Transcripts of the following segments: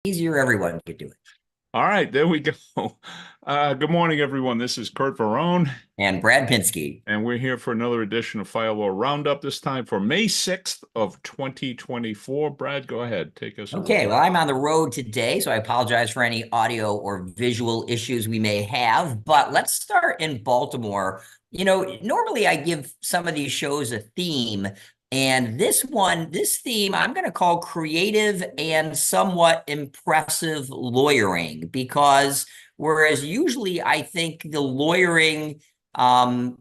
Easier, everyone could do it. All right, there we go. Good morning, everyone. This is Curt, And Brad Pinsky. and we're here for another edition of Fire Law Roundup, this time for May 6th of 2024. Brad, go ahead. Take us away. Okay, well, I'm on the road today, so I apologize for any audio or visual issues we may have. But let's start in Baltimore. Normally I give some of these shows a theme, and this theme, I'm going to call creative and somewhat impressive lawyering, because whereas usually I think the lawyering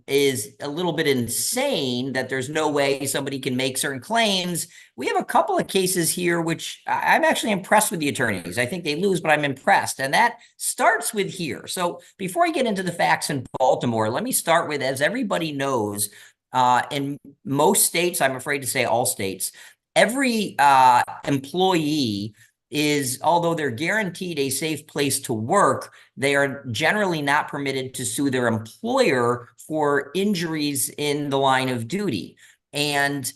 is a little bit insane, that there's no way somebody can make certain claims. We have a couple of cases here which I'm actually impressed with the attorneys. I think they lose, but I'm impressed. And that starts with here. So before I get into the facts in Baltimore, let me start with, as everybody knows, in most states, I'm afraid to say all states, every employee is, although they're guaranteed a safe place to work, they are generally not permitted to sue their employer for injuries in the line of duty. And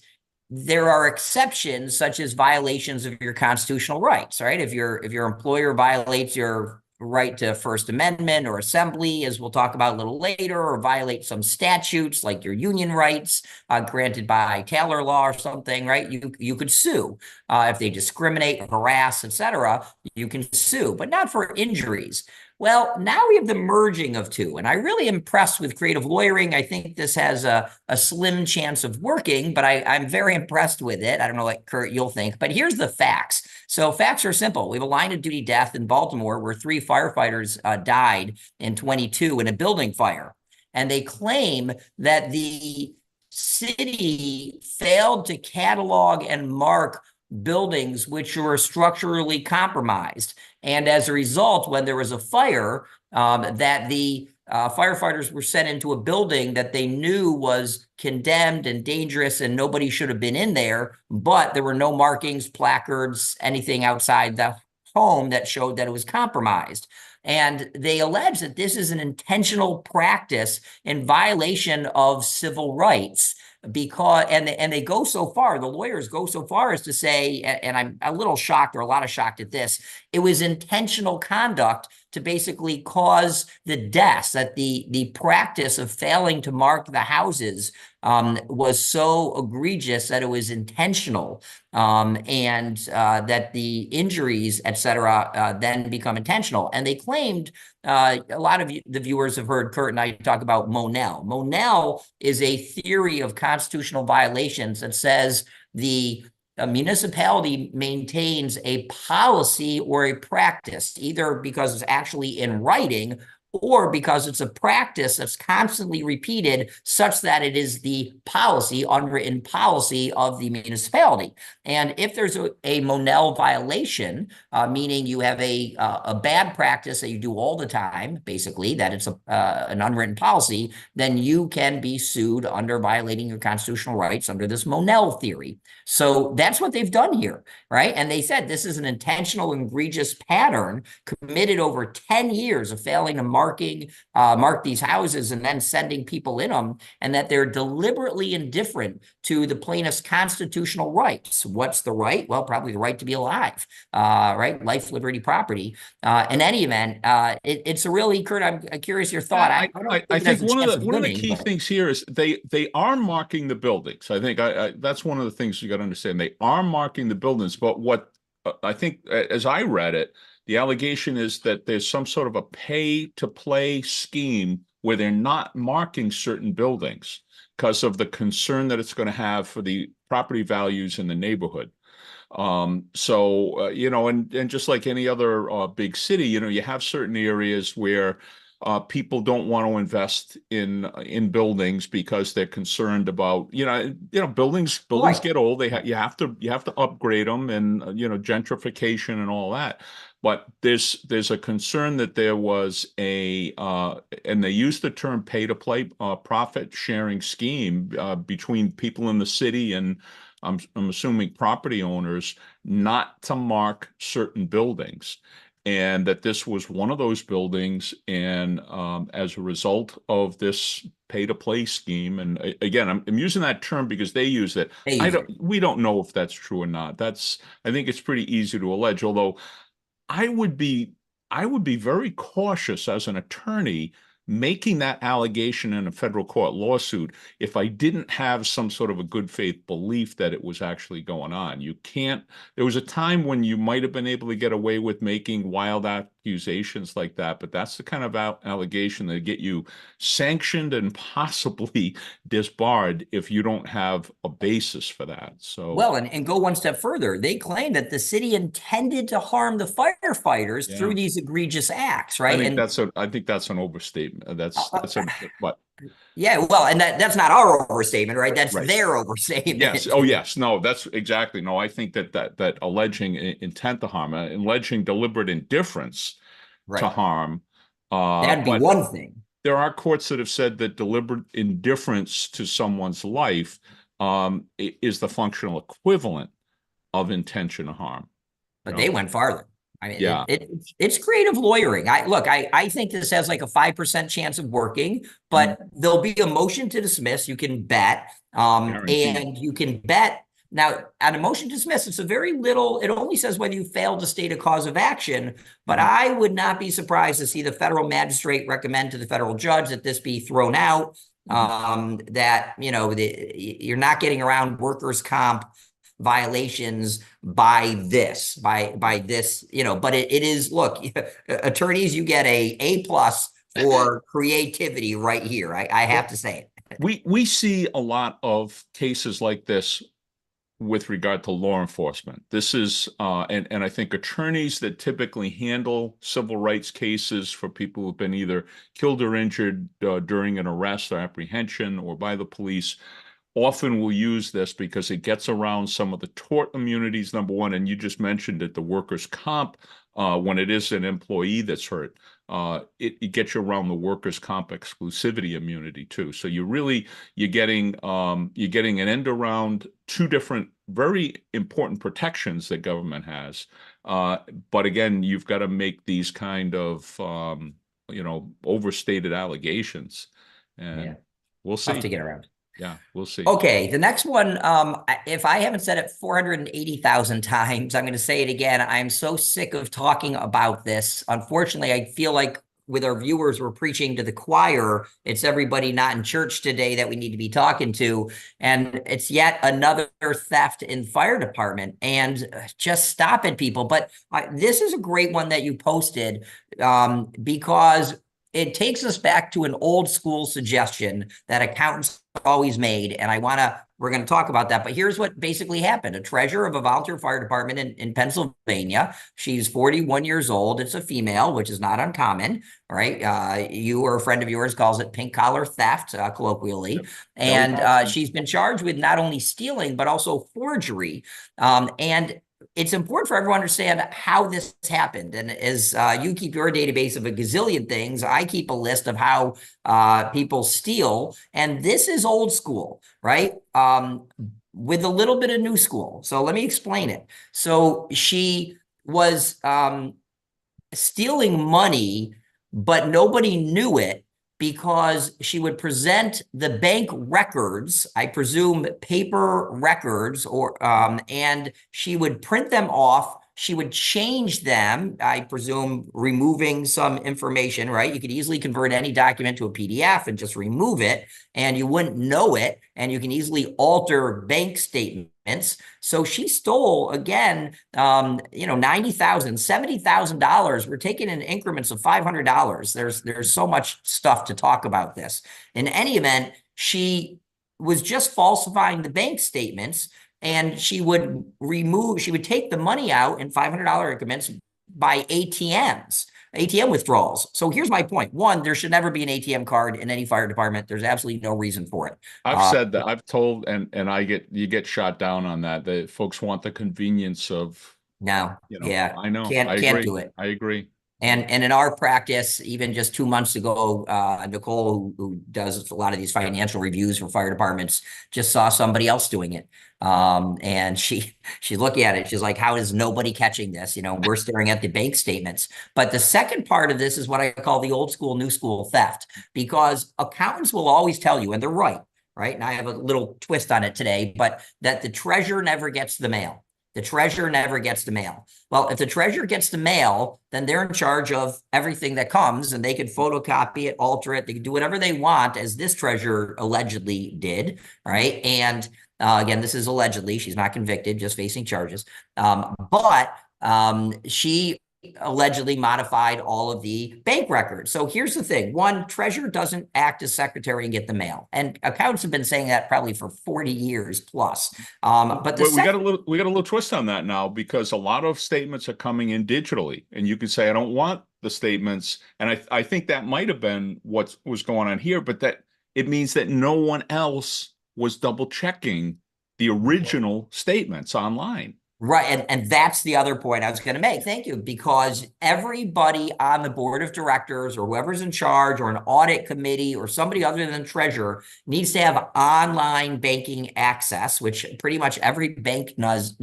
there are exceptions, such as violations of your constitutional rights, right? If your employer violates your right to First Amendment or assembly, as we'll talk about a little later, or violate some statutes like your union rights granted by Taylor law or something, right? You could sue. If they discriminate, harass, etc., you can sue, but not for injuries. Well, now we have the merging of two, and I'm really impressed with creative lawyering. I think this has a slim chance of working, but I'm very impressed with it. I don't know what, Curt, you'll think, but here's the facts. So facts are simple. We have a line of duty death in Baltimore where 3 firefighters died in 22 in a building fire. And they claim that the city failed to catalog and mark buildings which were structurally compromised. And as a result, when there was a fire, that the firefighters were sent into a building that they knew was condemned and dangerous and nobody should have been in there, but there were no markings, placards, anything outside the home that showed that it was compromised. And they allege that this is an intentional practice in violation of civil rights, because they go so far, the lawyers go so far as to say, and I'm a little shocked, or a lot of shocked at this, it was intentional conduct to basically cause the deaths, that the practice of failing to mark the houses was so egregious that it was intentional, and that the injuries, etc., then become intentional. And they claimed, a lot of the viewers have heard Curt and I talk about Monell. Monell is a theory of constitutional violations that says a municipality maintains a policy or a practice, either because it's actually in writing or because it's a practice that's constantly repeated, such that it is the policy, unwritten policy of the municipality. And if there's a Monell violation, meaning you have a bad practice that you do all the time, basically, that it's an unwritten policy, then you can be sued under violating your constitutional rights under this Monell theory. So that's what they've done here, right? And they said this is an intentional, egregious pattern committed over 10 years of failing to mark these houses and then sending people in them, and that they're deliberately indifferent to the plaintiff's constitutional rights. What's the right? Well, probably the right to be alive, right? Life, liberty, property. In any event, it's a really, Curt, I'm curious your thought. I don't I think think there's a chance of one of the winning, key but things here is they are marking the buildings. I think that's one of the things you got to understand. They are marking the buildings, but what I think, as I read it, the allegation is that there's some sort of a pay-to-play scheme where they're not marking certain buildings because of the concern that it's going to have for the property values in the neighborhood. And just like any other big city, you have certain areas where people don't want to invest in buildings because they're concerned about buildings right. get old. You have to upgrade them, and gentrification and all that. But there's a concern that there was and they used the term pay to play, profit sharing scheme between people in the city and I'm assuming property owners, not to mark certain buildings, and that this was one of those buildings. And as a result of this pay to play scheme, and again, I'm using that term because they use it. They use it. We don't know if that's true or not. I think it's pretty easy to allege, although I would be I would be very cautious as an attorney making that allegation in a federal court lawsuit if I didn't have some sort of a good faith belief that it was actually going on. You can't, there was a time when you might have been able to get away with making wild accusations like that, but that's the kind of allegation that get you sanctioned and possibly disbarred if you don't have a basis for that. So, Well, and go one step further. They claim that the city intended to harm the firefighters yeah. through these egregious acts, I right? think And that's a I think that's an overstatement. That's a what yeah, well, and that's not our overstatement, right? That's right. their Yes. overstatement. Oh, yes. No, that's exactly. No, I think that alleging intent to harm, alleging deliberate indifference to Right. harm, That'd be but one thing. there are courts that have said that deliberate indifference to someone's life is the functional equivalent of intention to harm. You But they know? went farther. I mean, Yeah. it's creative lawyering. I think this has like a 5% chance of working, Mm, but there'll be a motion to dismiss. You can bet, guaranteed. and you can bet now on a motion to dismiss. It's a very little. It only says whether you failed to state a cause of action. But Mhm. I would not be surprised to see the federal magistrate recommend to the federal judge that this be thrown out. Mhm. That you're not getting around workers' comp violations by this, but it is, look, attorneys, you get a plus for creativity right here. I have to say it. We see a lot of cases like this with regard to law enforcement. This is and I think attorneys that typically handle civil rights cases for people who've been either killed or injured during an arrest or apprehension or by the police often will use this because it gets around some of the tort immunities, number one, and you just mentioned it, the workers' comp, when it is an employee that's hurt, it gets you around the workers' comp exclusivity immunity too. So you're getting an end around two different very important protections that government has. But again, you've got to make these kind of overstated allegations, Yeah, and we'll tough see. to get around. Yeah, we'll see. Okay, the next one, if I haven't said it 480,000 times, I'm going to say it again. I'm so sick of talking about this. Unfortunately, I feel like with our viewers, we're preaching to the choir. It's everybody not in church today that we need to be talking to. And it's yet another theft in fire department. And just stop it, people. But this is a great one that you posted, because it takes us back to an old school suggestion that accountants always made. And we're going to talk about that. But here's what basically happened. A treasurer of a volunteer fire department in Pennsylvania. She's 41 years old. It's a female, which is not uncommon. All right. You or a friend of yours calls it pink collar theft, colloquially. Yep. Kelly And she's been charged with not only stealing, but also forgery. And it's important for everyone to understand how this happened. And as you keep your database of a gazillion things, I keep a list of how people steal. And this is old school, right? With a little bit of new school. So let me explain it. So she was stealing money, but nobody knew it because she would present the bank records, I presume paper records, and she would print them off. She would change them, I presume, removing some information, right? You could easily convert any document to a PDF and just remove it, and you wouldn't know it. And you can easily alter bank statements. So she stole, again, $90,000, $70,000. We're taking in increments of $500. There's so much stuff to talk about this. In any event, she was just falsifying the bank statements, and she would take the money out in $500 increments by ATM withdrawals. So here's my point. One, there should never be an ATM card in any fire department. There's absolutely no reason for it. I've said that. I've told, and you get shot down on that. The folks want the convenience of, No, yeah, I know. I can't agree. do it. I agree. And in our practice, even just 2 months ago, Nicole, who does a lot of these financial reviews for fire departments, just saw somebody else doing it. And she's looking at it. She's like, how is nobody catching this? We're staring at the bank statements. But the second part of this is what I call the old school, new school theft, because accountants will always tell you, and they're right? And I have a little twist on it today, but that the treasurer never gets the mail. The treasurer never gets the mail. Well, if the treasurer gets the mail, then they're in charge of everything that comes, and they could photocopy it, alter it. They can do whatever they want, as this treasurer allegedly did, right? And again, this is allegedly. She's not convicted, just facing charges. But she allegedly modified all of the bank records. So here's the thing. One, treasurer doesn't act as secretary and get the mail. And accountants have been saying that probably for 40 years plus. But we got a little twist on that now, because a lot of statements are coming in digitally, and you can say, I don't want the statements. And I think that might have been what was going on here, but that it means that no one else was double checking the original statements online. Right. And that's the other point I was going to make. Thank you. Because everybody on the board of directors or whoever's in charge or an audit committee or somebody other than treasurer needs to have online banking access, which pretty much every bank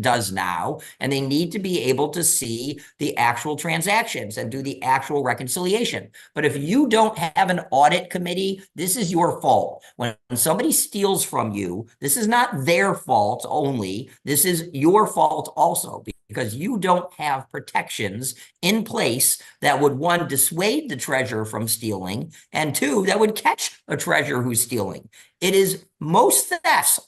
does now. And they need to be able to see the actual transactions and do the actual reconciliation. But if you don't have an audit committee, this is your fault. When somebody steals from you, this is not their fault only. This is your fault also, because you don't have protections in place that would, one, dissuade the treasurer from stealing, and two, that would catch a treasurer who's stealing. It is most thefts,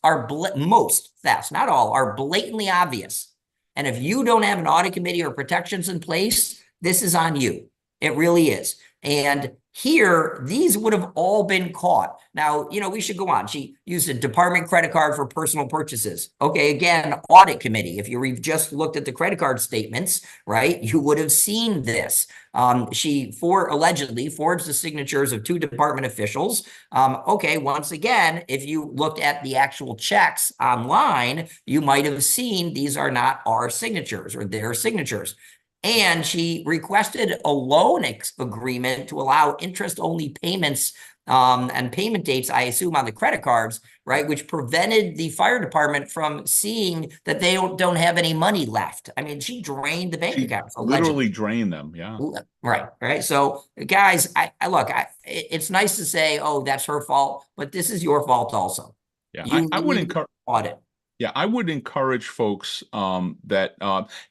not all, are blatantly obvious. And if you don't have an audit committee or protections in place, this is on you. It really is. And here, these would have all been caught. Now, we should go on. She used a department credit card for personal purchases. Okay, again, audit committee. If you just looked at the credit card statements, right, you would have seen this. She allegedly forged the signatures of 2 department officials. Okay, once again, if you looked at the actual checks online, you might have seen these are not our signatures or their signatures. And she requested a loan agreement to allow interest-only payments and payment dates, I assume, on the credit cards, right, which prevented the fire department from seeing that they don't have any money left. I mean, she drained the bank accounts. Literally drained them, yeah. Right. So, guys, it's nice to say, oh, that's her fault, but this is your fault also. Yeah, I would encourage audit. Yeah, I would encourage folks that,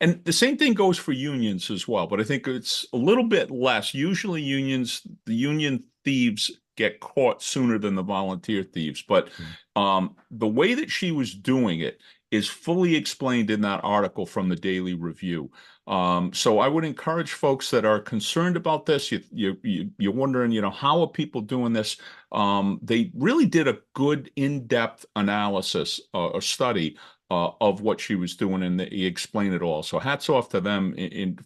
and the same thing goes for unions as well, but I think it's a little bit less. Usually the union thieves get caught sooner than the volunteer thieves, but the way that she was doing it is fully explained in that article from the Daily Review. So I would encourage folks that are concerned about this. You're wondering, how are people doing this? They really did a good in-depth analysis or study of what she was doing, and he explained it all. So hats off to them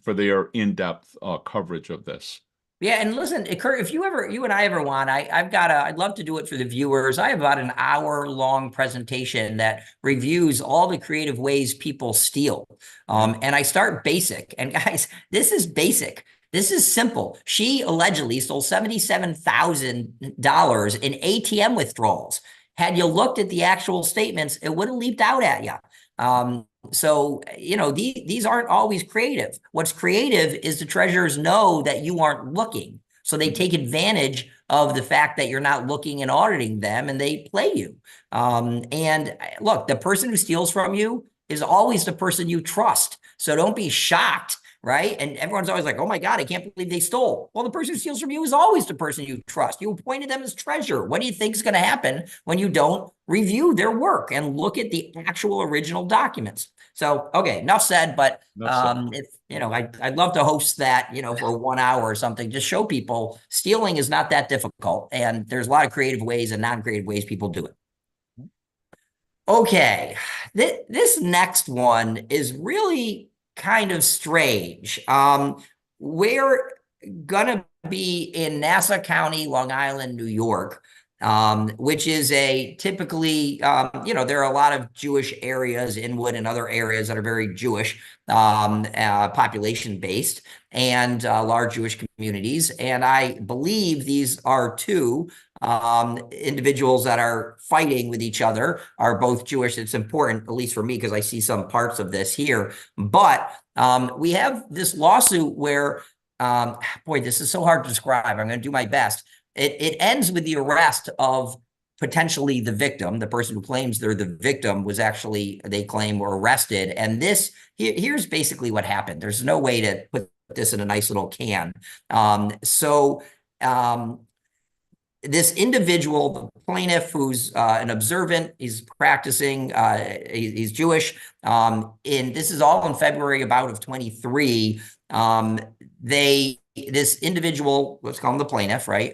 for their in-depth coverage of this. Yeah, and listen, Curt, if you and I ever want, I'd love to do it for the viewers. I have about an hour-long presentation that reviews all the creative ways people steal. And I start basic. And guys, this is basic. This is simple. She allegedly stole $77,000 in ATM withdrawals. Had you looked at the actual statements, it would have leaped out at you. So, these aren't always creative. What's creative is the treasurers know that you aren't looking. So they take advantage of the fact that you're not looking and auditing them, and they play you. And look, the person who steals from you is always the person you trust. So don't be shocked, right? And everyone's always like, oh my God, I can't believe they stole. Well, the person who steals from you is always the person you trust. You appointed them as treasurer. What do you think is going to happen when you don't review their work and look at the actual original documents? So, okay, enough said, but I'd love to host that, for 1 hour or something. Just show people stealing is not that difficult. And there's a lot of creative ways and non-creative ways people do it. Okay, this next one is really kind of strange. We're gonna be in Nassau County, Long Island, New York, which is typically, there are a lot of Jewish areas, Inwood and other areas that are very Jewish, population based, and large Jewish communities. And I believe these are 2 individuals that are fighting with each other are both Jewish. It's important, at least for me, because I see some parts of this here. But we have this lawsuit where, boy, this is so hard to describe. I'm going to do my best. It ends with the arrest of potentially the victim, the person who claims they're the victim, was actually, they claim, were arrested. And here's basically what happened. There's no way to put this in a nice little can. This individual, the plaintiff, who's an observant, he's practicing, he's Jewish. This is all in February about of 23. This individual, let's call him the plaintiff, right,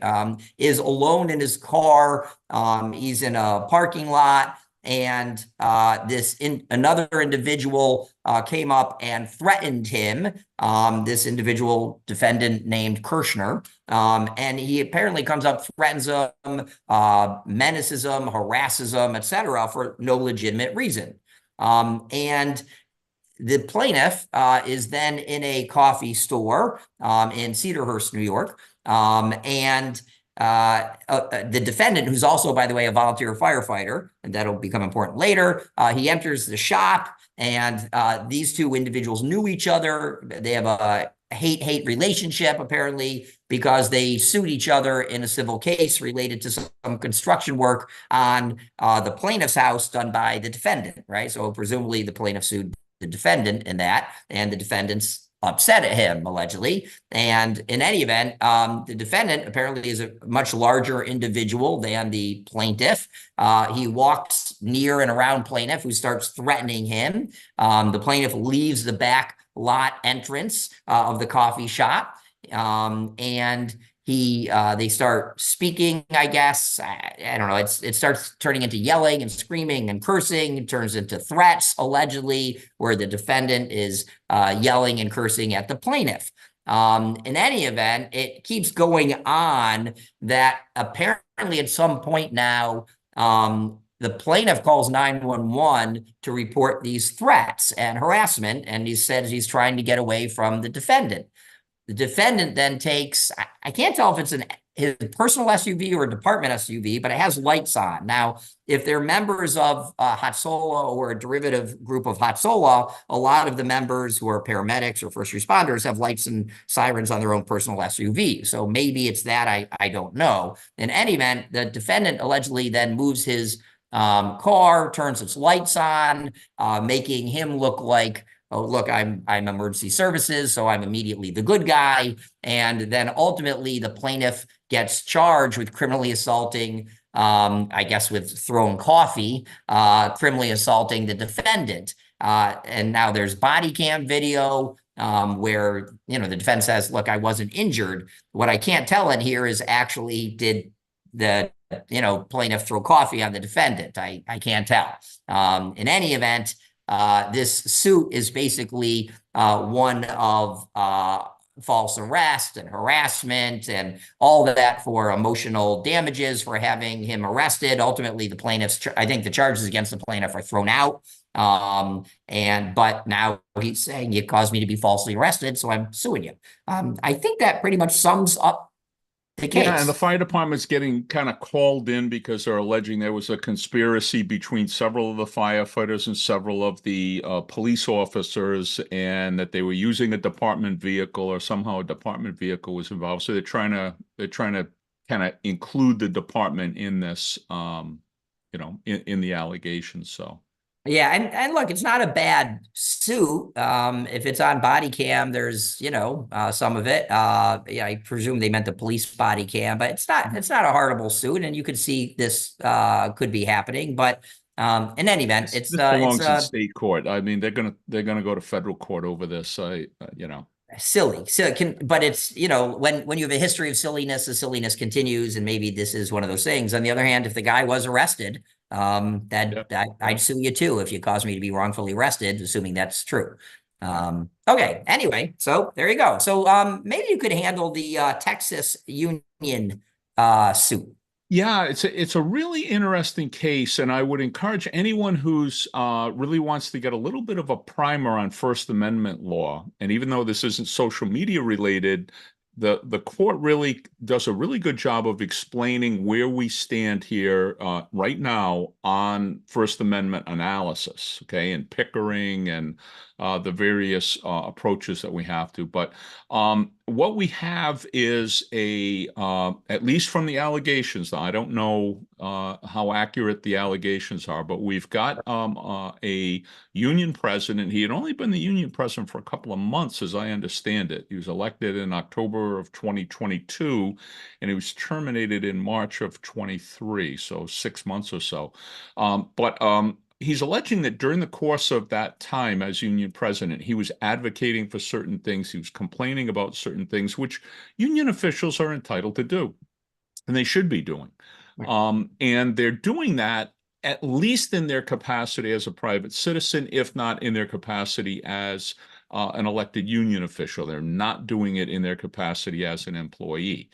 is alone in his car. He's in a parking lot, and another individual came up and threatened him. This individual defendant named Kirshner, and he apparently comes up, threatens him, menaces him, harasses him, etc., for no legitimate reason. And the plaintiff is then in a coffee store in Cedarhurst, New York, and the defendant, who's also, by the way, a volunteer firefighter, and that'll become important later, he enters the shop, and these two individuals knew each other. They have a hate relationship, apparently, because they sued each other in a civil case related to some construction work on the plaintiff's house done by the defendant, right? So presumably the plaintiff sued the defendant in that, and the defendant's upset at him, allegedly. And in any event, the defendant apparently is a much larger individual than the plaintiff. He walks near and around plaintiff, who starts threatening him. The plaintiff leaves the back lot entrance of the coffee shop, and they start speaking, I guess. I don't know. It starts turning into yelling and screaming and cursing. It turns into threats, allegedly, where the defendant is yelling and cursing at the plaintiff. In any event, it keeps going on that apparently at some point now, the plaintiff calls 911 to report these threats and harassment, and he says he's trying to get away from the defendant. The defendant then takes, I can't tell if it's his personal SUV or a department SUV, but it has lights on. Now, if they're members of Hatsola or a derivative group of Hatsola, a lot of the members who are paramedics or first responders have lights and sirens on their own personal SUV. So maybe it's that, I don't know. In any event, the defendant allegedly then moves his car, turns its lights on, making him look like, oh, look, I'm emergency services, so I'm immediately the good guy. And then ultimately the plaintiff gets charged with criminally assaulting, I guess with throwing coffee, criminally assaulting the defendant. And now there's body cam video where, the defense says, look, I wasn't injured. What I can't tell in here is actually did the plaintiff throw coffee on the defendant. I can't tell. In any event, this suit is basically one of false arrest and harassment and all that for emotional damages for having him arrested. Ultimately, the plaintiff's, I think the charges against the plaintiff are thrown out. But now he's saying you caused me to be falsely arrested, so I'm suing you. I think that pretty much sums up the case. Yeah, and the fire department's getting kind of called in because they're alleging there was a conspiracy between several of the firefighters and several of the police officers, and that they were using a department vehicle, or somehow a department vehicle was involved. So they're trying to kind of include the department in this, in the allegations. So. Yeah, and look, it's not a bad suit. If it's on body cam, there's some of it. Yeah, I presume they meant the police body cam, but it's not a horrible suit, and you could see this could be happening. But in any event, this belongs in state court. I mean, they're gonna go to federal court over this. Silly. So but it's, when you have a history of silliness, the silliness continues, and maybe this is one of those things. On the other hand, if the guy was arrested, I'd sue you too if you caused me to be wrongfully arrested, assuming that's true. Okay. Anyway, so there you go. So maybe you could handle the Texas union suit. Yeah, it's a really interesting case, and I would encourage anyone who's really wants to get a little bit of a primer on First Amendment law. And even though this isn't social media related, the court really does a really good job of explaining where we stand here right now on First Amendment analysis, okay, and Pickering and the various approaches that we have to. But what we have is at least from the allegations, I don't know how accurate the allegations are, but we've got a union president. He had only been the union president for a couple of months, as I understand it. He was elected in October of 2022, and he was terminated in March of 23, so 6 months or so. But he's alleging that during the course of that time as union president, he was advocating for certain things. He was complaining about certain things, which union officials are entitled to do, and they should be doing. And they're doing that at least in their capacity as a private citizen, if not in their capacity as an elected union official. They're not doing it in their capacity as an employee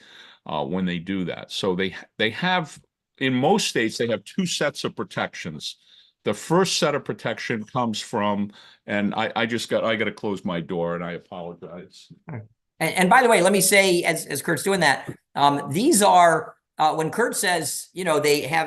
when they do that. So they have, in most states, they have two sets of protections. The first set of protection comes from, and I got to close my door, and I apologize. And by the way, let me say, as Curt's doing that, these are when Curt says, they have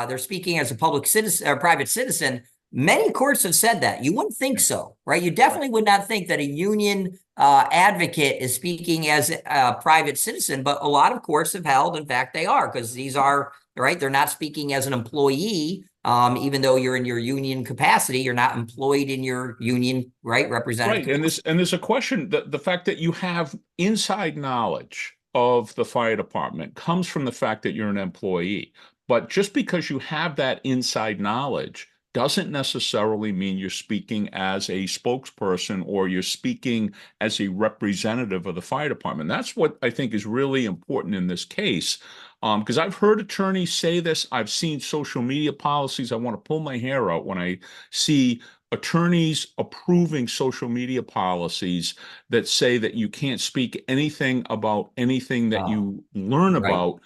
they're speaking as a public citizen or private citizen. Many courts have said that. You wouldn't think so, right? You definitely would not think that a union advocate is speaking as a private citizen, but a lot of courts have held, in fact, they are, because these are, right, they're not speaking as an employee. Even though you're in your union capacity, you're not employed in your union, right, representative. Right, and there's a question, the fact that you have inside knowledge of the fire department comes from the fact that you're an employee. But just because you have that inside knowledge doesn't necessarily mean you're speaking as a spokesperson or you're speaking as a representative of the fire department. That's what I think is really important in this case. Because I've heard attorneys say this. I've seen social media policies. I want to pull my hair out when I see attorneys approving social media policies that say that you can't speak anything about anything that you learn about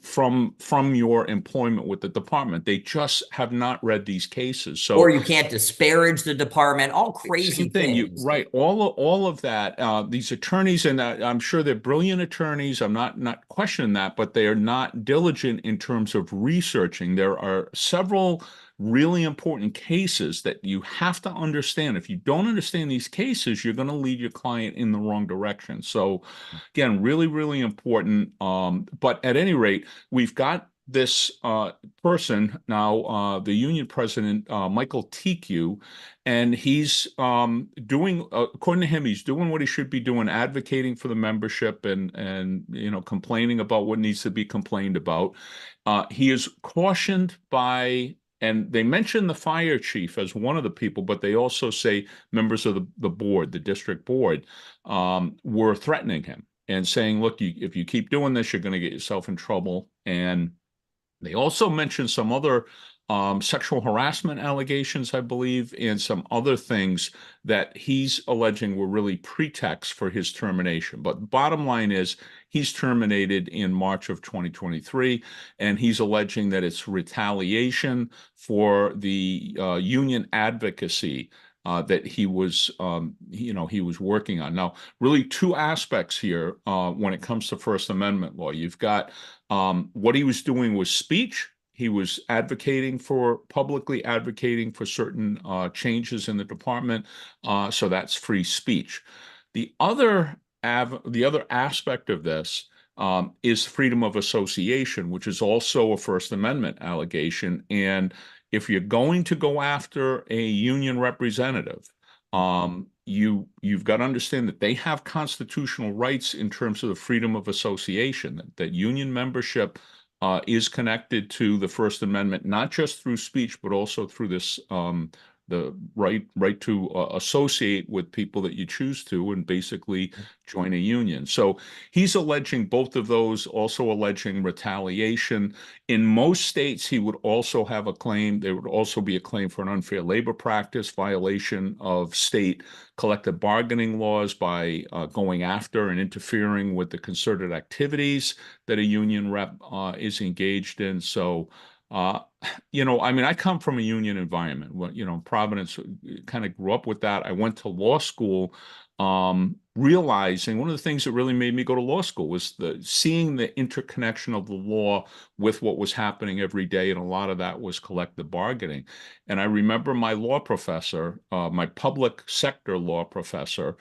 from your employment with the department. They just have not read these cases. So, or you can't disparage the department, all crazy things. Right. All of that. These attorneys, and I'm sure they're brilliant attorneys. I'm not questioning that, but they are not diligent in terms of researching. There are several really important cases that you have to understand. If you don't understand these cases, you're going to lead your client in the wrong direction. So again, really, really important. But at any rate, we've got this person now, the union president, Michael TQ, and he's doing, according to him, he's doing what he should be doing, advocating for the membership and complaining about what needs to be complained about. He is cautioned by, and they mention the fire chief as one of the people, but they also say members of the board, the district board, were threatening him and saying, look, if you keep doing this, you're going to get yourself in trouble. And they also mentioned some other sexual harassment allegations, I believe, and some other things that he's alleging were really pretexts for his termination. But the bottom line is he's terminated in March of 2023, and he's alleging that it's retaliation for the union advocacy that he was, he was working on. Now, really two aspects here when it comes to First Amendment law. You've got what he was doing was speech. He was publicly advocating for certain changes in the department. So that's free speech. The other aspect of this is freedom of association, which is also a First Amendment allegation. And if you're going to go after a union representative, you've got to understand that they have constitutional rights in terms of the freedom of association, that union membership is connected to the First Amendment, not just through speech, but also through this the right to associate with people that you choose to and basically join a union. So he's alleging both of those, also alleging retaliation. In most states, he would also have a claim. There would also be a claim for an unfair labor practice, violation of state collective bargaining laws by going after and interfering with the concerted activities that a union rep is engaged in. So I come from a union environment. Providence, kind of grew up with that. I went to law school realizing one of the things that really made me go to law school was seeing the interconnection of the law with what was happening every day, and a lot of that was collective bargaining. And I remember my law professor, my public sector law professor,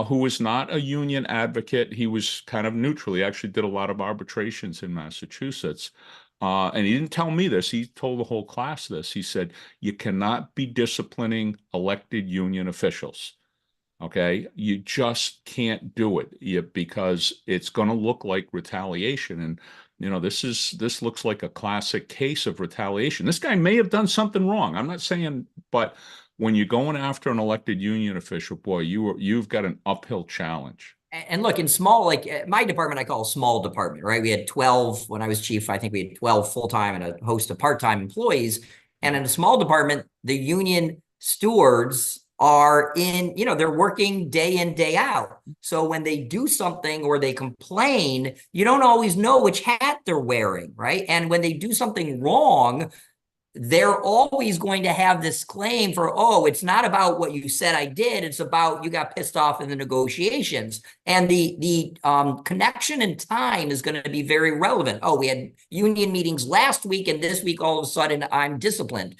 who was not a union advocate. He was kind of neutral. He actually did a lot of arbitrations in Massachusetts. And he didn't tell me this. He told the whole class this. He said, you cannot be disciplining elected union officials. Okay, you just can't do it because it's going to look like retaliation. And this looks like a classic case of retaliation. This guy may have done something wrong. I'm not saying, but when you're going after an elected union official, boy, you've got an uphill challenge. And look, in small, like my department, I call a small department, right? We had 12 when I was chief. I think we had 12 full-time and a host of part-time employees. And in a small department, the union stewards are they're working day in, day out. So when they do something or they complain, you don't always know which hat they're wearing, right? And when they do something wrong, they're always going to have this claim for, oh, it's not about what you said I did. It's about you got pissed off in the negotiations. And the connection in time is going to be very relevant. Oh, we had union meetings last week, and this week, all of a sudden, I'm disciplined.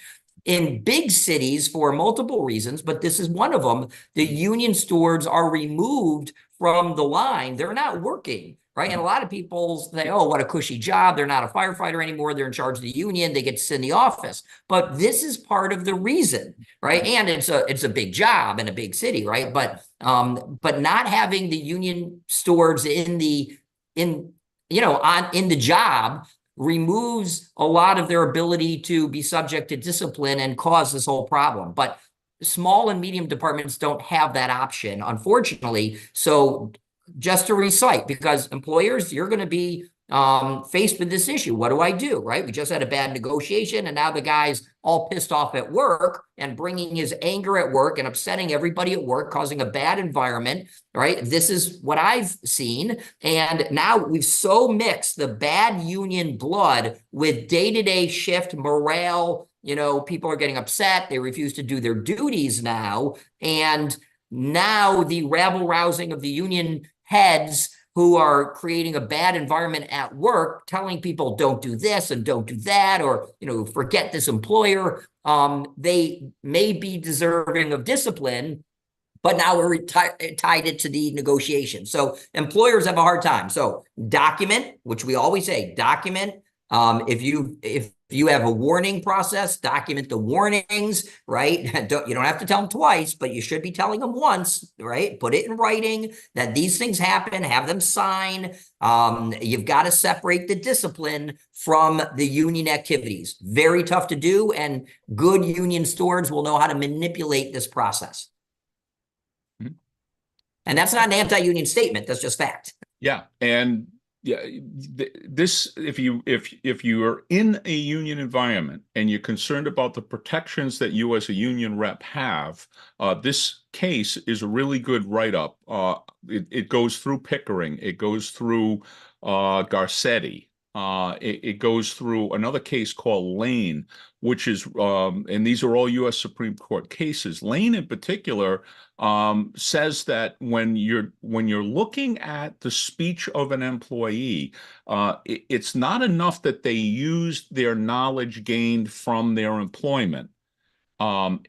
In big cities, for multiple reasons, but this is one of them, the union stewards are removed from the line. They're not working, right? And a lot of people say, oh, what a cushy job. They're not a firefighter anymore. They're in charge of the union. They get to sit in the office. But this is part of the reason, right? And it's a big job in a big city, right? But not having the union stewards in the job removes a lot of their ability to be subject to discipline and cause this whole problem. But small and medium departments don't have that option, unfortunately. So just to recite, because employers, you're going to be faced with this issue. What do I do, right? We just had a bad negotiation, and now the guy's all pissed off at work and bringing his anger at work and upsetting everybody at work, causing a bad environment, right? This is what I've seen. And now we've so mixed the bad union blood with day-to-day shift morale. People are getting upset. They refuse to do their duties now. And now the rabble-rousing of the union heads who are creating a bad environment at work, telling people don't do this and don't do that, or, forget this employer. They may be deserving of discipline, but now we're tied it to the negotiation. So employers have a hard time. So document, which we always say, document. If you have a warning process, document the warnings, right? You don't have to tell them twice, but you should be telling them once, right? Put it in writing that these things happen, have them sign. You've got to separate the discipline from the union activities. Very tough to do, and good union stewards will know how to manipulate this process. Mm-hmm. And that's not an anti-union statement. That's just fact. Yeah. And yeah, this, if you are in a union environment and you're concerned about the protections that you as a union rep have, this case is a really good write-up. It goes through Pickering, it goes through Garcetti, it goes through another case called Lane, which is, and these are all U.S. Supreme Court cases. Lane in particular says that when you're looking at the speech of an employee, it's not enough that they used their knowledge gained from their employment. That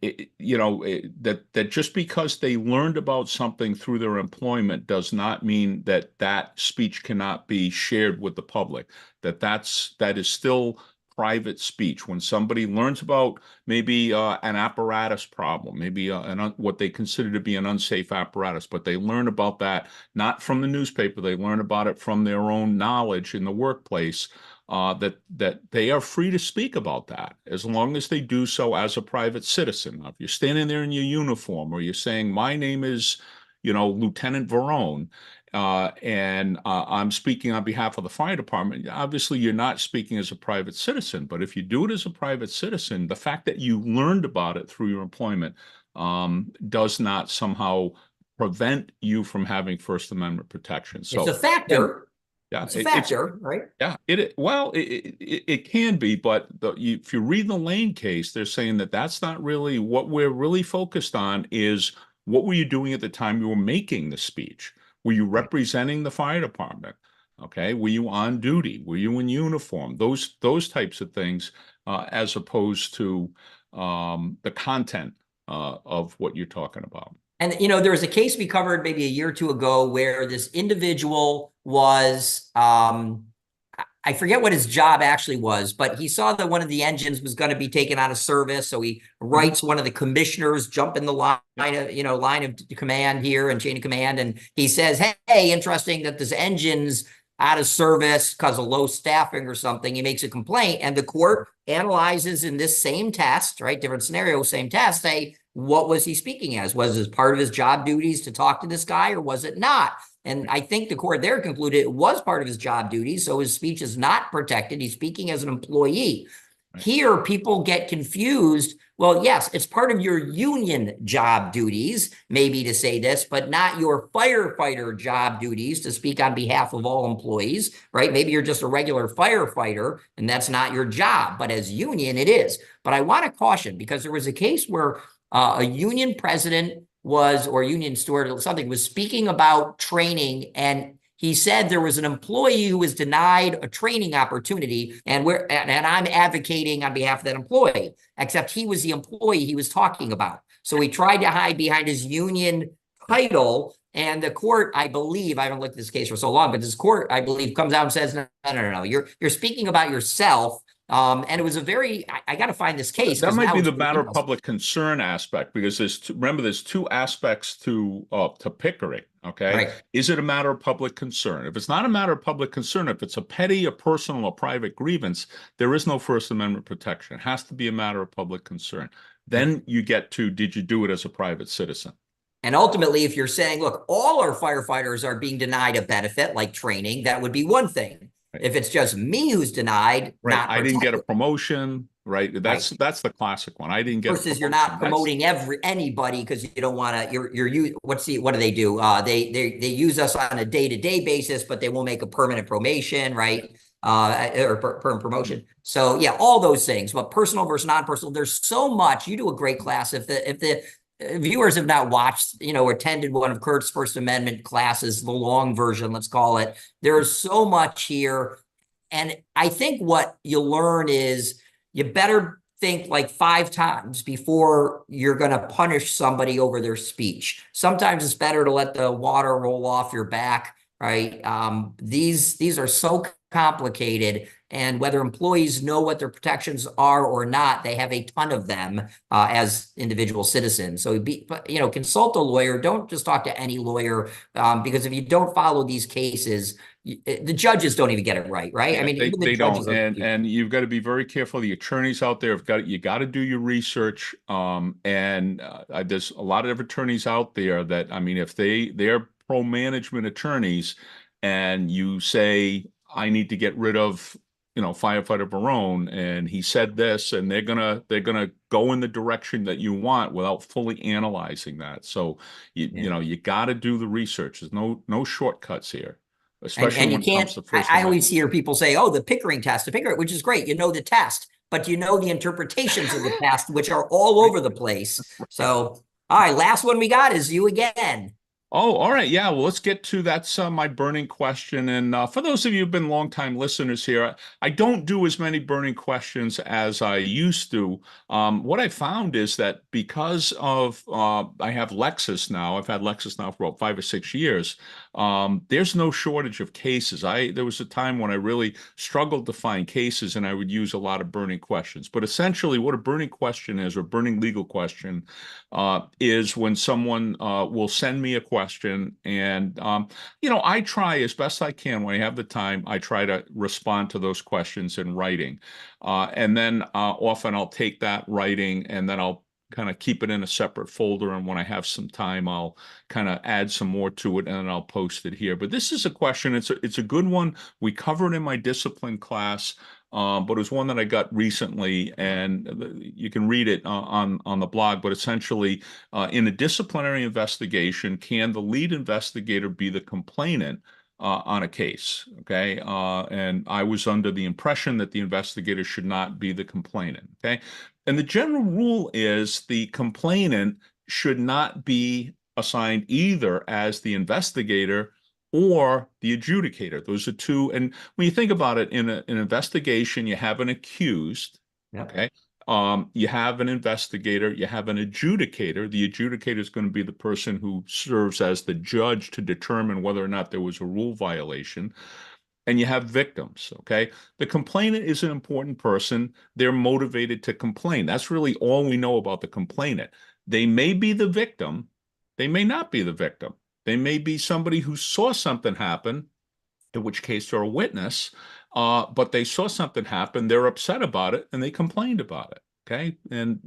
just because they learned about something through their employment does not mean that speech cannot be shared with the public. That is still private speech. When somebody learns about maybe an apparatus problem, maybe what they consider to be an unsafe apparatus, but they learn about that not from the newspaper, they learn about it from their own knowledge in the workplace, that they are free to speak about that as long as they do so as a private citizen. Now, if you're standing there in your uniform or you're saying, my name is, Lieutenant Varone, and I'm speaking on behalf of the fire department, obviously you're not speaking as a private citizen. But if you do it as a private citizen, the fact that you learned about it through your employment does not somehow prevent you from having First Amendment protection. So it's a factor. Yeah, it's a factor, right? Yeah, it can be, but if you read the Lane case, they're saying that's not really what we're really focused on. Is What were you doing at the time you were making the speech? Were you representing the fire department? Okay, were you on duty? Were you in uniform? Those types of things, as opposed to the content of what you're talking about. And, there was a case we covered maybe a year or two ago where this individual was, I forget what his job actually was, but he saw that one of the engines was going to be taken out of service. So he writes one of the commissioners, jump in the line of command here and chain of command. And he says, hey, interesting that this engine's out of service because of low staffing or something. He makes a complaint, and the court analyzes in this same test, right? Different scenario, same test, say, what was he speaking as? Was it part of his job duties to talk to this guy, or was it not? And I think the court there concluded it was part of his job duties, so his speech is not protected. He's speaking as an employee. Here, people get confused. Well, yes, it's part of your union job duties, maybe to say this, but not your firefighter job duties to speak on behalf of all employees, right? Maybe you're just a regular firefighter and that's not your job, but as union, it is. But I want to caution, because there was a case where a union president or union steward or something was speaking about training, and he said there was an employee who was denied a training opportunity, and I'm advocating on behalf of that employee, except he was the employee he was talking about. So he tried to hide behind his union title, and the court, I believe, I haven't looked at this case for so long, but this court, I believe, comes out and says, no, you're speaking about yourself. And it was a very, I got to find this case. That might be the matter of public concern aspect, because remember, there's two aspects to Pickering. Okay. Right. Is it a matter of public concern? If it's not a matter of public concern, if it's a petty, a personal, or private grievance, there is no First Amendment protection. It has to be a matter of public concern. Then you get to, did you do it as a private citizen? And ultimately, if you're saying, look, all our firefighters are being denied a benefit like training, that would be one thing. If it's just me who's denied, right, I didn't get a promotion, right? That's the classic one. I didn't get. Versus you're not promoting anybody because you don't want to. What do they do? They use us on a day-to-day basis, but they won't make a permanent promotion, right? Or permanent promotion. So yeah, all those things. But personal versus non-personal, there's so much. You do a great class. If the viewers have not watched, or attended one of Curt's First Amendment classes, the long version, let's call it, there's so much here. And I think what you'll learn is you better think like 5 times before you're going to punish somebody over their speech. Sometimes it's better to let the water roll off your back, right? These are so complicated, and whether employees know what their protections are or not, they have a ton of them as individual citizens. So consult a lawyer. Don't just talk to any lawyer, because if you don't follow these cases, the judges don't even get it right. Yeah, I mean, they don't, and you've got to be very careful. The attorneys out there you got to do your research. There's a lot of attorneys out there that, I mean, if they're pro-management attorneys, and you say, I need to get rid of, firefighter Barone, and he said this, and they're gonna go in the direction that you want without fully analyzing that. So you got to do the research. There's no shortcuts here, especially and you when it comes to First I always hear people say, "Oh, the Pickering test, which is great. You know the test, but you know the interpretations of the test, which are all over the place." So, all right, last one we got is you again. Oh, all right. Yeah. Well, let's get to that's my burning question. And for those of you who've been longtime listeners here, I don't do as many burning questions as I used to. What I found is that because of I have Lexis now, I've had Lexis now for about 5 or 6 years. There's no shortage of cases. There was a time when I really struggled to find cases, and I would use a lot of burning questions. But essentially, what a burning question is, or burning legal question, is when someone will send me a question, and I try as best I can when I have the time. I try to respond to those questions in writing, and then often I'll take that writing and then I'll kind of keep it in a separate folder, and when I have some time, I'll kind of add some more to it, and then I'll post it here. But this is a question. It's a good one. We covered in my discipline class. But it was one that I got recently, and you can read it on the blog. But essentially, in a disciplinary investigation, can the lead investigator be the complainant on a case? Okay, and I was under the impression that the investigator should not be the complainant. Okay, and the general rule is the complainant should not be assigned either as the investigator or the adjudicator. Those are two. And when you think about it, in an investigation, you have an accused, okay? You have an investigator, you have an adjudicator. The adjudicator is going to be the person who serves as the judge to determine whether or not there was a rule violation. And you have victims, okay? The complainant is an important person. They're motivated to complain. That's really all we know about the complainant. They may be the victim. They may not be the victim. They may be somebody who saw something happen, in which case they're a witness, but they saw something happen, they're upset about it, and they complained about it. Okay. And,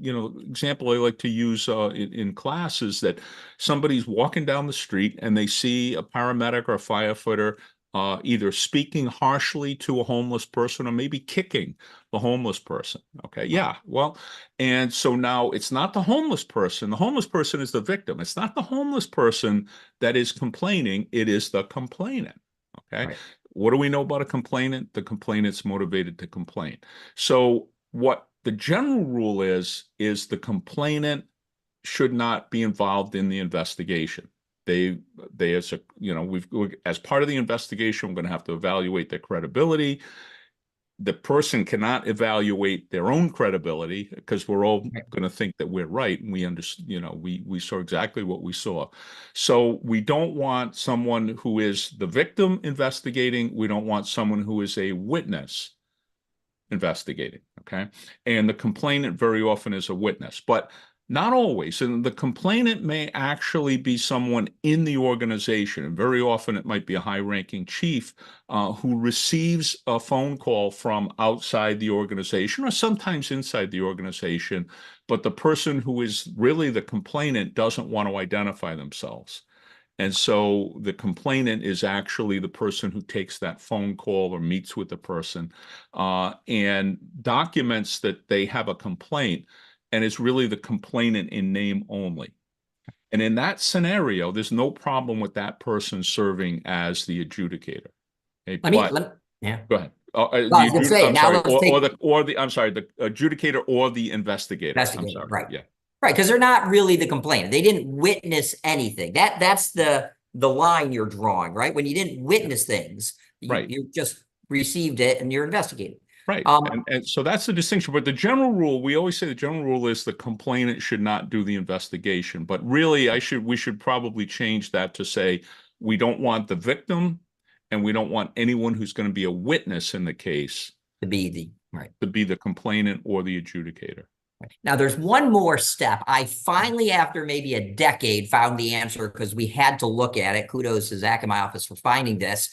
example I like to use in class is that somebody's walking down the street and they see a paramedic or a firefighter either speaking harshly to a homeless person or maybe kicking the homeless person. Okay. Yeah. Well, and so now it's not the homeless person. The homeless person is the victim. It's not the homeless person that is complaining. It is the complainant. Okay. Right. What do we know about a complainant? The complainant's motivated to complain. So what the general rule is the complainant should not be involved in the investigation. They as a, as part of the investigation, we're going to have to evaluate their credibility. The person cannot evaluate their own credibility because we're all going to think that we're right. And we understand, we saw exactly what we saw. So we don't want someone who is the victim investigating. We don't want someone who is a witness investigating. Okay. And the complainant very often is a witness, but not always. And the complainant may actually be someone in the organization. And very often it might be a high-ranking chief who receives a phone call from outside the organization or sometimes inside the organization. But the person who is really the complainant doesn't want to identify themselves. And so the complainant is actually the person who takes that phone call or meets with the person and documents that they have a complaint, and it's really the complainant in name only. And in that scenario, there's no problem with that person serving as the adjudicator. Okay? Yeah. Go ahead. I was going to say, the adjudicator or the investigator. I'm sorry. Right. Yeah. Right, because they're not really the complainant. They didn't witness anything. That's the line you're drawing, right? When you didn't witness things, you just received it and you're investigating. Right. And so that's the distinction. But the general rule, we always say the general rule is the complainant should not do the investigation. But really, we should probably change that to say we don't want the victim and we don't want anyone who's going to be a witness in the case to be the complainant or the adjudicator. Now, there's one more step. I finally, after maybe a decade, found the answer because we had to look at it. Kudos to Zach in my office for finding this.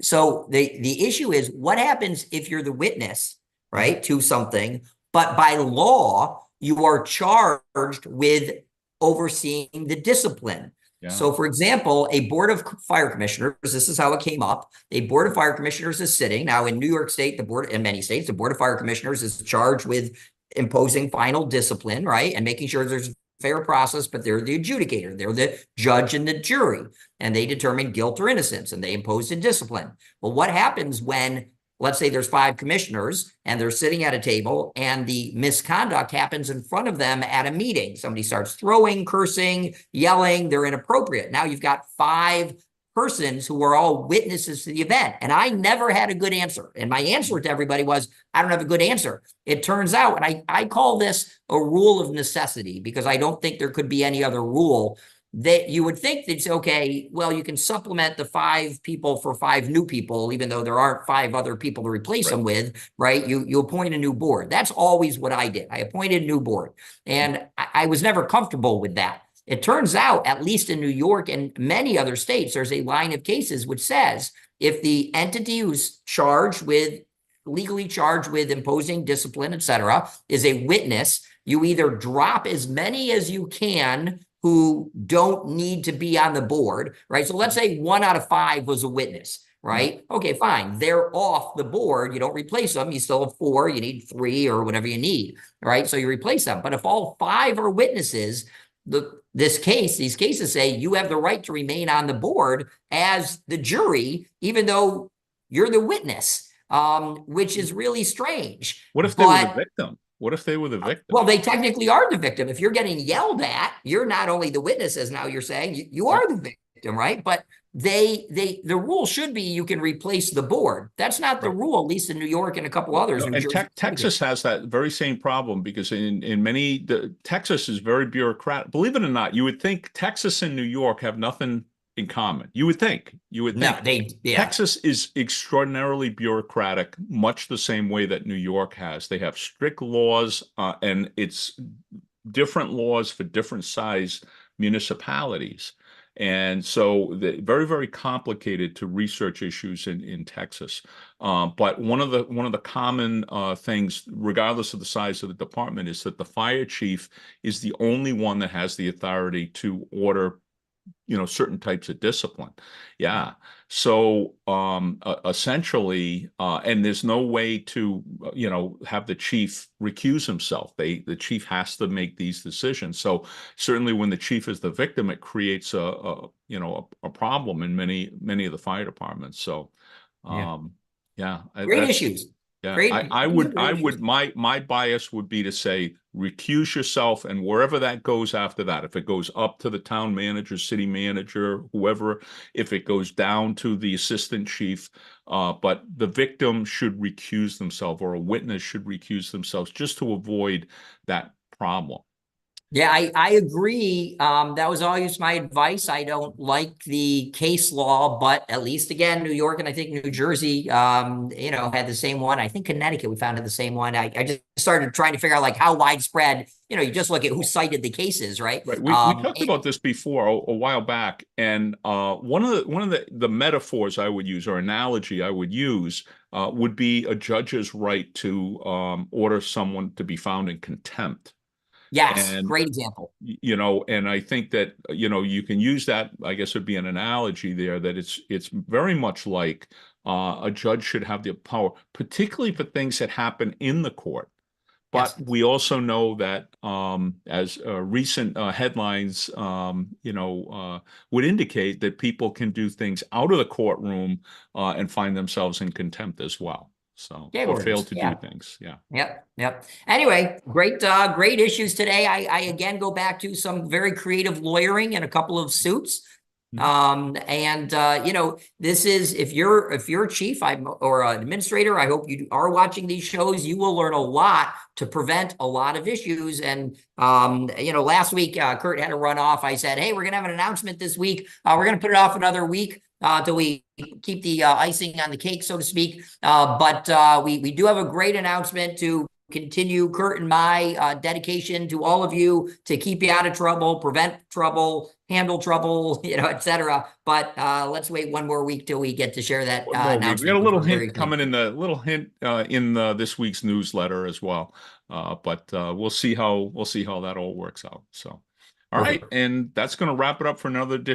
So the issue is, what happens if you're the witness, right, to something, but by law, you are charged with overseeing the discipline? Yeah. So, for example, a board of fire commissioners, this is how it came up. A board of fire commissioners is sitting. Now, in New York State, in many states, the board of fire commissioners is charged with imposing final discipline, right? And making sure there's a fair process, but they're the adjudicator. They're the judge and the jury, and they determine guilt or innocence, and they impose the discipline. Well, what happens when, let's say there's 5 commissioners and they're sitting at a table and the misconduct happens in front of them at a meeting? Somebody starts throwing, cursing, yelling, they're inappropriate. Now you've got 5 persons who were all witnesses to the event. And I never had a good answer. And my answer to everybody was, I don't have a good answer. It turns out, and I call this a rule of necessity because I don't think there could be any other rule, that you would think that, okay, well, you can supplement the 5 people for 5 new people, even though there aren't 5 other people to replace them with, right? You appoint a new board. That's always what I did. I appointed a new board. And I was never comfortable with that. It turns out, at least in New York and many other states, there's a line of cases which says if the entity who's legally charged with imposing discipline, etc., is a witness, you either drop as many as you can who don't need to be on the board, right? So let's say 1 out of 5 was a witness, right? Okay, fine. They're off the board. You don't replace them. You still have 4. You need 3 or whatever you need, right? So you replace them. But if all 5 are witnesses, these cases say you have the right to remain on the board as the jury, even though you're the witness, which is really strange. What if they were the victim? What if they were the victim? Well, they technically are the victim. If you're getting yelled at, you're not only the witness, as now you're saying, you Yeah. are the victim, right? But the rule should be you can replace the board. That's not the Right. rule, at least in New York and a couple others, No, New and Jersey. Texas has that very same problem because in many Texas is very bureaucratic. Believe it or not, you would think Texas and New York have nothing in common. You would think. No, yeah. Texas is extraordinarily bureaucratic, much the same way that New York has. They have strict laws, and it's different laws for different size municipalities. And so very, very complicated to research issues in Texas. But one of the common things, regardless of the size of the department, is that the fire chief is the only one that has the authority to order, certain types of discipline. Yeah. So essentially, and there's no way to, have the chief recuse himself. The chief has to make these decisions. So certainly when the chief is the victim, it creates a problem in many of the fire departments. So, yeah, Great issues. yeah, Great. I would, my bias would be to say recuse yourself, and wherever that goes after that, if it goes up to the town manager, city manager, whoever, if it goes down to the assistant chief, but the victim should recuse themselves, or a witness should recuse themselves, just to avoid that problem. Yeah, I agree. That was always my advice. I don't like the case law, but at least again, New York and I think New Jersey, had the same one. I think Connecticut, we found the same one. I just started trying to figure out like how widespread, you just look at who cited the cases, right? Right. We talked about this before a while back, and one of the metaphors I would use, or analogy I would use, would be a judge's right to order someone to be found in contempt. Yes, And, great example. and I think that, you can use that, I guess would be an analogy there, that it's very much like a judge should have the power, particularly for things that happen in the court. But Yes. we also know that as recent headlines, would indicate that people can do things out of the courtroom and find themselves in contempt as well. So, or fail to do things. Yeah. Yep. Anyway, great issues today. I again go back to some very creative lawyering and a couple of suits. This is, if you're a chief or an administrator, I hope you are watching these shows. You will learn a lot to prevent a lot of issues. And last week Curt had to run off. I said, hey, we're gonna have an announcement this week. We're gonna put it off another week till we keep the icing on the cake, so to speak. But we do have a great announcement to continue Curt and my dedication to all of you to keep you out of trouble, prevent trouble, handle trouble, etc. But let's wait one more week till we get to share that announcement. We got a little hint coming in this week's newsletter as well. But we'll see how that all works out. So, all right, and that's going to wrap it up for another edition